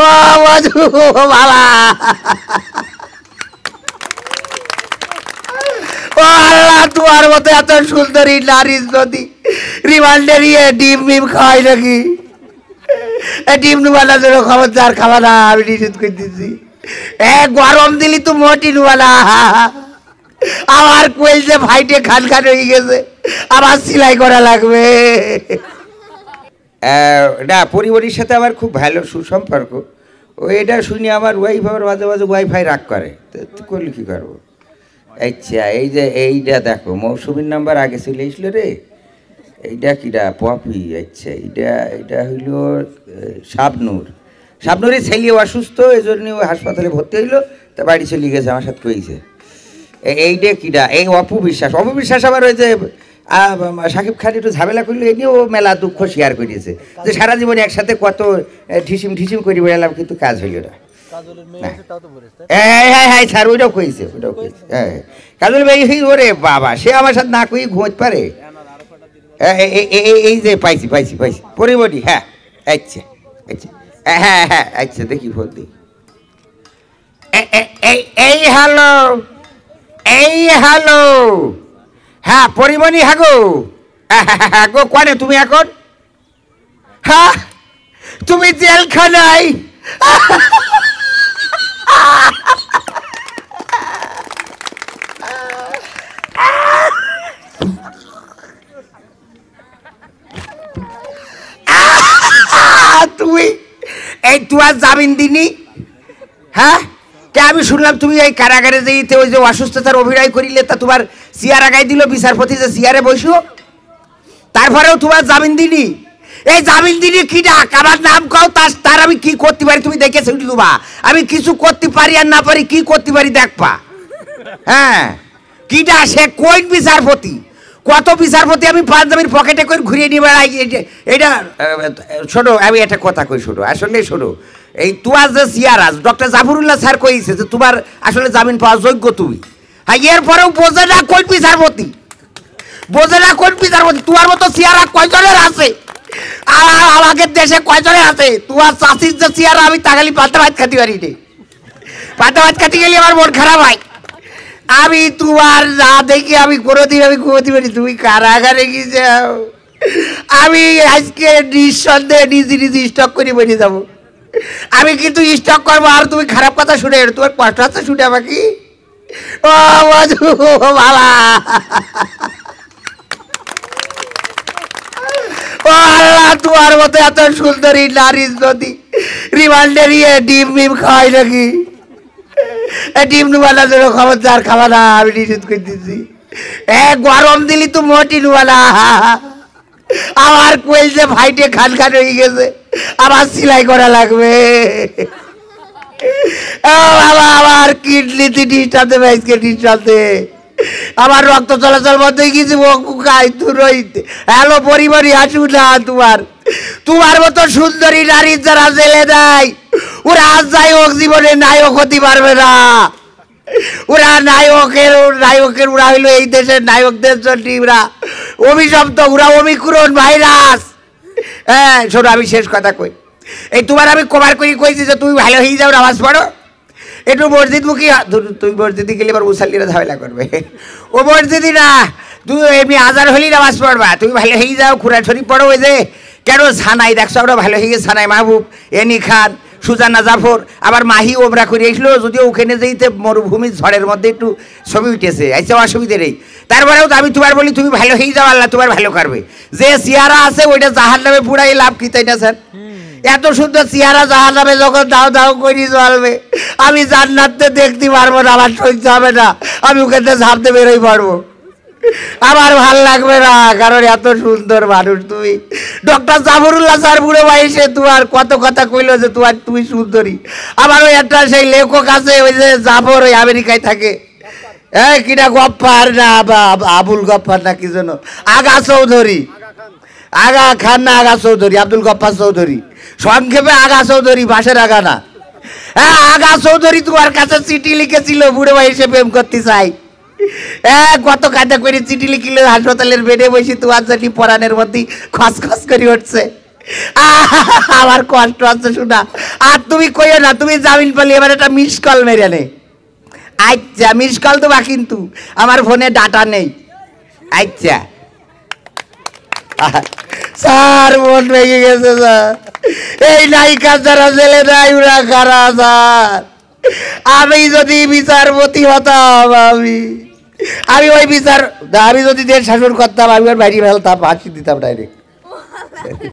ও মধু বাবা, ও আল্লাহ, তোমার মতো এত সুন্দরী নারী যদি রিমান্ডে নিয়ে ডিম মিম খাওয়াই নাকি? ডিম নুবালা যেন খবরদার খাওয়া না, আমি নিষেধ করে দিচ্ছি। গরম দিলি তো মোটি নুবালা, আমার কোয়েল যে ফাইটে খান খান হয়ে গেছে, আবার সেলাই করা লাগবে। না, পরিবারের সাথে আমার খুব ভালো সুসম্পর্ক। ওই এটা শুনি আমার ওয়াইফ আবার মাঝে মাঝে ওয়াইফাই রাগ করে, তো করলে কী করবো? আচ্ছা, এই যে এইটা দেখো, মৌসুমীর নাম্বার আগে চলে এসল রে। এইটা কিটা? পপি। আচ্ছা, এটা হইল শাবনুর। শাবনুরের ছেলে অসুস্থ, এই জন্য ওই হাসপাতালে ভর্তি হইলো, তা বাড়ি চলে গেছে, আমার সাথে কইছে। এইটা কিটা? এই অপু বিশ্বাস। অপু বিশ্বাস আবার ওই যে সাকিব খান একটু ঝামেলা করলো, এই নিয়ে ও মেলা দুঃখ শেয়ার করেছে যে সারা জীবনে একসাথে কত ঢিসিম ঢিসিম করে বেড়ালাম, কিন্তু কাজ হইল না। হ্যাঁ স্যার, ওইটাও কইছে, ওইটাও কইছে। হ্যাঁ, কাজল ভাই, ওরে বাবা, সে আমার সাথে না কই ঘুমোতে পারে। এই যে পাইছি পাইছি পাইছি পরিবটি। হ্যাঁ, আচ্ছা আচ্ছা, হ্যাঁ হ্যাঁ, আচ্ছা দেখি ফোন দিই। এই হ্যালো, এই হ্যালো, হ্যাঁ পরিমণি। হ্যাঁ গো, হ্যাঁ গো, কনে তুমি এখন? হ্যাঁ, তুমি জেলখানায়। তুমি এই তোমার জামিন দিনি? হ্যাঁ, কে আমি শুনলাম তুমি এই কারাগারে যেতে ওই যে অসুস্থতার অভিনয় করিলে, তা তোমার চেয়ার আগাই দিল বিচারপতি যে চেয়ারে বসো, তারপরেও তোমার জামিন দিনি। এই জামিন দিনি কি ডাক? আমার নাম কও, তার আমি কি করতে পারি তুমি দেখেছো তোমা? আমি কিছু করতে পারি আর না পারি, কি করতে পারি দেখবা। হ্যাঁ, কিটা? সে কোন বিচারপতি? কত বিচারপতি আমি পাঞ্জাবির পকেটে করে ঘুরিয়ে নিয়ে বেড়াই। এটা শোনো, আমি একটা কথা কই, শোনো, আসলে শোনো, এই তোমার যে সিয়ারাজ ডক্টর জাফরুল্লাহ স্যার কইছে যে তোমার আসলে জামিন পাওয়া যোগ্য তুমি। হ্যাঁ, এরপরেও বোঝে না কোন বিচারপতি, বোঝে না কোন বিচারপতি। তোমার মতো সিয়ারা কয়জনের আছে আমাদের দেশে? কয়জনের আছে? তোমার চাষির যে সিয়ারা, আমি তাকালি পাতা ভাত খাতে পারি নি। পাতা ভাত খাতে গেলে আমার মন খারাপ হয়। আমি তোমার না দেখি আমি কোনোদিন আমি ঘুমোতে পারি। তুমি কারাগারে গিয়েছাও, আমি আজকে নিঃসন্দেহে নিজে নিজে স্টক করে বেরিয়ে যাবো। আমি কিন্তু স্টক করবো। আর তুমি খারাপ কথা শুনে, তোমার কষ্ট হচ্ছে শুনে আমাকে। ও মধু বাবা, ও আল্লাহ, তোমার মতো এত সুন্দরী নারী যদি রিমান্ডে নিয়ে ডিম মিম খাওয়াই নাকি? ডিম নুবালা যেন খবরদার খাওয়া না, আমি নিষেধ করে দিচ্ছি। গরম দিলি তো মোটি নুবালা, আমার কোয়েল যে ফাইটে খান খান হয়ে গেছে, আবার সেলাই করা লাগবে। বাবা, আমার কিডনিতে ডিস্টার্ব দেবে, আজকে ডিস্টার্ব দে, আমার রক্ত চলাচল বন্ধ হয়ে গেছে। হ্যালো পরিবারই, আসু না। তোমার মতো সুন্দরী নারী যারা জেলে দেয়, ওরা আজ যাই হোক জীবনে নায়ক হতে পারবে না। ওরা নায়কের ওরা হইলো এই দেশের নায়কদের জন্য ওরা অভিশপ্ত, ওরা অমিক্রণ ভাইরাস। হ্যাঁ শোনো, আমি শেষ কথা কই, এই তোমার আমি কভার করি কইছি যে তুমি ভালো হয়ে যাও, নামাজ পড়ো, একটু মসজিদ মুখী। তুমি মসজিদে গেলে এবার মুসাল্লিরা ঝামেলা করবে। ও মসজিদই না, তুমি এমনি আজান হলেই নামাজ পড়বা। তুমি ভালো হয়ে যাও, কুরআন শরীফ পড়ো। ওই যে কেন সানাই দেখছো, আমরা ভালো হয়ে গেছে। সানাই মাহবুব, এনি খান, সুজানা জাফর, আবার মাহি ওমরা করে এসলো। যদিও ওখানে যেতে মরুভূমির ঝড়ের মধ্যে একটু ছবি উঠেছে, আইসে অসুবিধে নেই। তারপরেও তো আমি তোমার বলি তুমি ভালো হয়ে যাও, আল্লাহ তোমার ভালো করবে। যে চেহারা আছে ওইটা জাহার নামে পুরাই লাভ কি, তাই না স্যার? এত সুন্দর চেহারা জাহার নামে যখন দাও দাও করে চলবে, আমি জান্নাতে দেখতে পারবো না, আমার সহ্য হবে না, আমি ওখানে ঝাঁপতে বেরোই পারবো, আমার ভাল লাগবে না। কারণ এত সুন্দর মানুষ তুমি। ডক্টর জাফরুল্লাহ স্যার বুড়ো বয়সে তোমার কত কথা কইলো যে তুমি সুন্দরী। আবার ওই একটা সেই লেখক আছে, ওই যে জাফর, ওই আমেরিকায় থাকে, কিনা গপ্পার না, আবুল গপ্পার না কি জন্য, আগা চৌধুরী, আগা খান না আগা চৌধুরী, আব্দুল গপ্পার চৌধুরী, সংক্ষেপে আগা চৌধুরী, বাসের আগা না। হ্যাঁ, আগা চৌধুরী তোমার কাছে চিঠি লিখেছিল, বুড়ো বয়সে প্রেম করতে চাই। কত কাজা করে চিঠি লিখিল, হাসপাতালের বেডে বসে তোমার জানি পরাণের মধ্যে খসখস করে উঠছে। আমার কষ্ট আছে শোনা। আর তুমি কইও না, তুমি জামিন পালি এবার একটা মিস কল মেরে নে। আচ্ছা মিস কল দেবা, কিন্তু আমার ফোনে ডাটা নেই। আচ্ছা স্যার মন ভেঙে গেছে স্যার, এই নায়িকা যারা জেলে দেয় ওরা কারা স্যার? আমি যদি বিচারপতি হতাম, আমি ওই বিচার, আমি যদি দেশ শাসন করতাম আমি ওর বাইরে ফেলতাম, ফাঁসি দিতাম ডাইরেক্ট।